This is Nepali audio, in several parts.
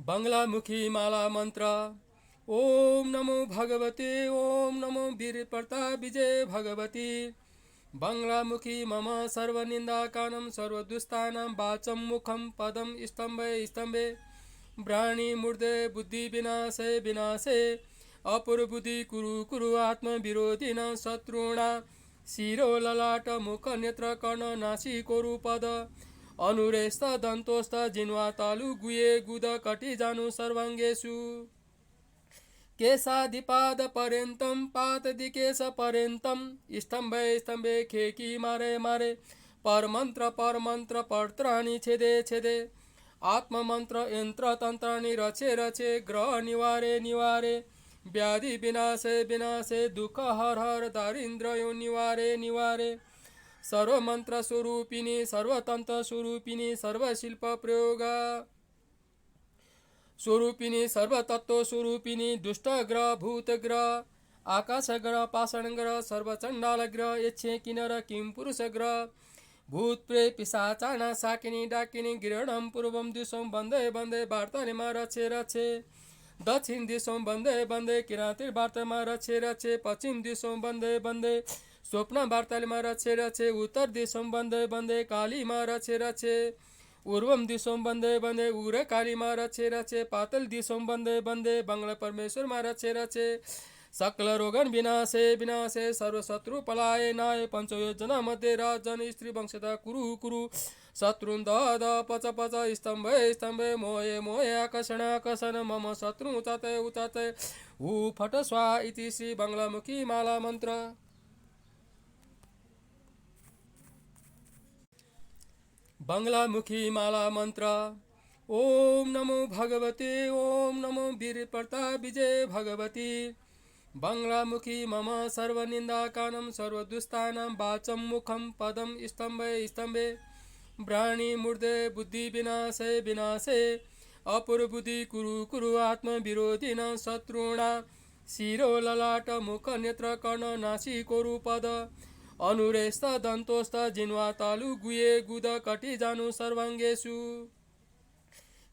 बंगलामुखी माला मंत्र। ओम नमो भगवते ओम नमो वीर प्रताप विजय भगवती। बंगलामुखी मम सर्वनिंदाकानं सर्वदुस्तानं वाचं मुखं पदं स्तंभे स्तंभे। ब्राणी मूर्धे बुद्धि विनाशे विनाशे। अपुरबुद्धि कुरु कुरु आत्म विरोधिन शत्रुणा। शिरो ललाट मुख नेत्र कर्ण नासी कोरु पद। अनुरेस्त दन्तोस्त जिन्वा तालु गुये गुद कटि जानु सर्वांगेषु। केशादिपाद पर्यन्तं पाददिकेश पर्यन्तं स्तंभे स्तंभे खेकी मारे मारे। परमंत्र पर्त्राणि छेदे छेदे। आत्ममंत्र यंत्र तंत्राणि रचे रचे ग्रह निवारे निवारे। व्याधि विनाशे विनाशे दुख हर हर दारिद्र्यो निवारे निवारे। सर्वमंत्र स्वरूपिणी सर्वतंत्र स्वरूपिणी सर्वशिल्प प्रयोगा स्वरूपिणी सर्वतत्व स्वरूपिणी दुष्टग्रह भूतग्रह आकाशग्रह पाषाणग्रह सर्वचंडालग्रह यक्षे किन्नर किं पुरुषग्रह भूत प्रेत पिशाचाना शाकिनी डाकिनी गिरणं पूर्वं दिशं वन्दे वन्दे वार्तालिमा रचे रचे। दक्षिण दिशं वन्दे वन्दे किरातिर्वार्तामा रचे रचे। पश्चिम दिशं वन्दे वन्दे स्वप्न वार्तालिमा रचे रचे। उत्तर दिशं वन्दे वन्दे कालीमा रचे रचे। पूर्वम दिशों वंदे वंदे उग्र काली मा रचे रचे। पातल दिशों वंदे वंदे बंगला परमेश्वर मा रचे रचे। सकल रोगन विनाशे विनाशे सर्व शत्रु पलाये नाय। पंचयोजना मध्य राजन स्त्री वंशता कुरु कुरु। शत्रुन द पच पच स्तंभे स्तंभे मोये मोये आकर्षण आकर्षण मम शत्रु उचाते उचाते। हु फट स्वा इति श्री बंगलामुखी माला मंत्र। बंगलामुखी माला मंत्र। ओम नमो भगवते ओम नमो वीर प्रताप विजय भगवती। बंगलामुखी मम सर्वनिंदाकानं सर्वदुस्तानं वाचं मुखं पदं स्तंभे स्तंभे। ब्राणी मूर्धे बुद्धि विनाशे विनाशे। अपुरबुद्धि कुरु कुरु आत्म विरोधिन शत्रुणा। शिरो ललाट मुख नेत्र कर्ण नासी कोरु पद। अनुरेस्त दन्तोस्त जिन्वा तालु गुये गुद कटि जानु सर्वांगेषु।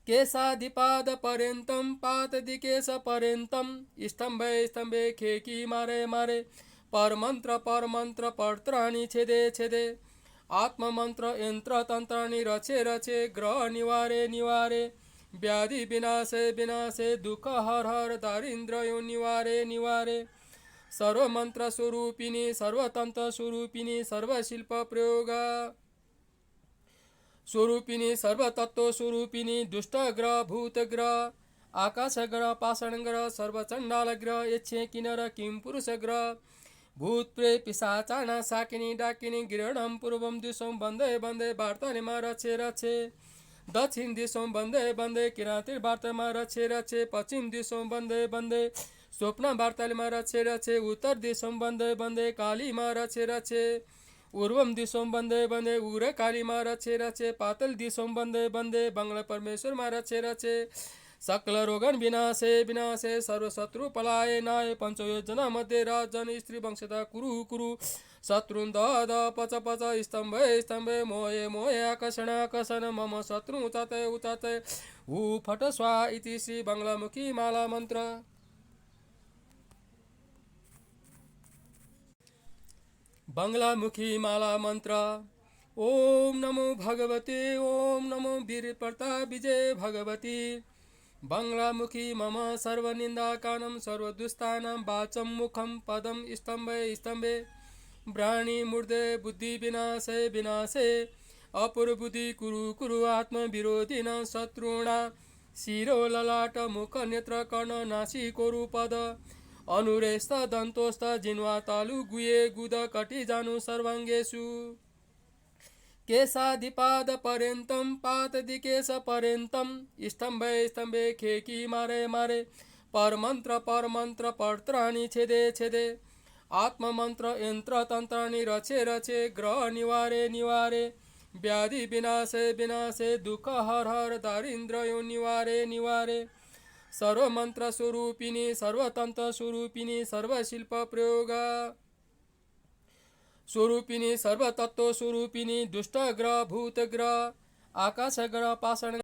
केशादिपाद पर्यन्तं पाददिकेश पर्यन्तं स्तंभे स्तंभे खेकी मारे मारे। परमंत्र पर्त्राणि छेदे छेदे। आत्ममंत्र यंत्र तंत्राणि रचे रचे ग्रह निवारे निवारे। व्याधि विनाशे विनाशे दुख हर हर दारिद्र्यो निवारे निवारे। सर्वमंत्र स्वरूपिणी सर्वतंत्र स्वरूपिणी सर्वशिल्प प्रयोगा स्वरूपिणी सर्वतत्व स्वरूपिणी दुष्टग्रह भूतग्रह आकाशग्रह पाषाणग्रह सर्वचंडालग्रह यक्षे किन्नर किं पुरुषग्रह भूत प्रेत पिशाचाना शाकिनी डाकिनी गिरणं पूर्वं दिशं वन्दे वन्दे वार्तालिमा रचे रचे। दक्षिण दिशं वन्दे वन्दे किरातिर्वार्तामा रचे रचे। पश्चिम दिशं वन्दे वन्दे स्वप्न वार्तालिमा रचे रचे। उत्तर दिशं वन्दे वन्दे कालीमा रचे रचे। पूर्वम दिशों वन्दे वन्दे उग्र काली मा रचे रचे। पातल दिशों वन्दे वन्दे बंगला परमेश्वर मा रचे रचे। सकल रोगन विनाशे विनाशे सर्व शत्रु पलाये नाय। पंचयोजना मध्य राजन स्त्री वंशता कुरु कुरु। शत्रुन द पच पच स्तंभे स्तंभे मोये मोये आकर्षण आकर्षण मम शत्रु उचाते उचाते। हु फट स्वा इति श्री बंगलामुखी माला मंत्र। बंगलामुखी माला मंत्र। ओम नमो भगवते ओम नमो वीर प्रताप विजय भगवती। बंगलामुखी मम सर्वनिंदाकानं सर्वदुस्तानं वाचं मुखं पदं स्तंभे स्तंभे। ब्राणी मूर्धे बुद्धि विनाशे विनाशे। अपुरबुद्धि कुरु कुरु आत्म विरोधिन शत्रुणा। शिरो ललाट मुख नेत्र कर्ण नासी कोरु पद। अनुरेस्त दन्तोस्त जिन्वा तालु गुये गुद कटि जानु सर्वांगेषु। केशादिपाद पर्यन्तं पाददिकेश पर्यन्तं स्तंभे स्तंभे खेकी मारे मारे। परमंत्र पर्त्राणि छेदे छेदे। आत्ममंत्र यंत्र तंत्राणि रचे रचे ग्रह निवारे निवारे। व्याधि विनाशे विनाशे दुख हर हर दारिद्र्यो निवारे निवारे। सर्वमंत्र स्वरूपिणी सर्वतंत्र स्वरूपिणी सर्वशिल्प प्रयोगा स्वरूपिणी सर्वतत्व स्वरूपिणी दुष्टग्रह भूतग्रह आकाशग्रह पाषाणग्रह